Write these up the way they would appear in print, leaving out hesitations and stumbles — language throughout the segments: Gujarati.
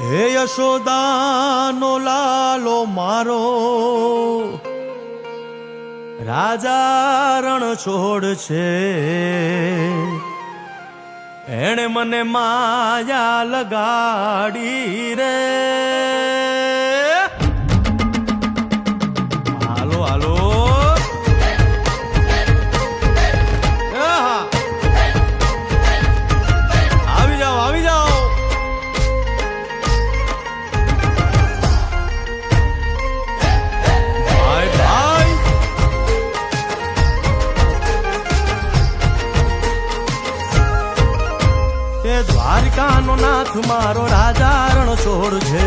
હે યશોદાનો લાલો મારો રાજા રણ છોડ છે, એણે મને માયા લગાડી રે. હાલો હાલો આવી જાઓ આવી જાઓ. ભાઈ ભાઈ તે દ્વારકાનો નાથ મારો રાજા રણ છોડ છે,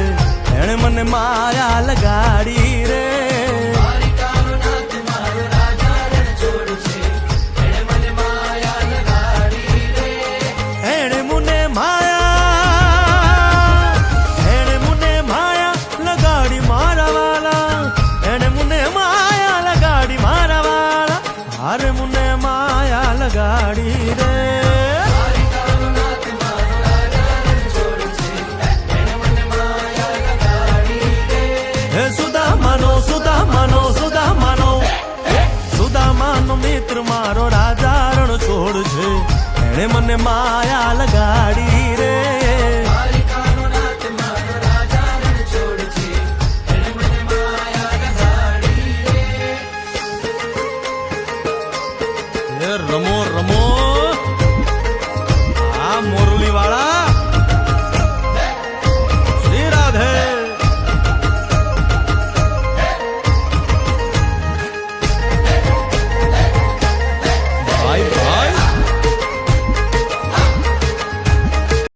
એણે મને માયા લગાડી રે. એણે મને માયા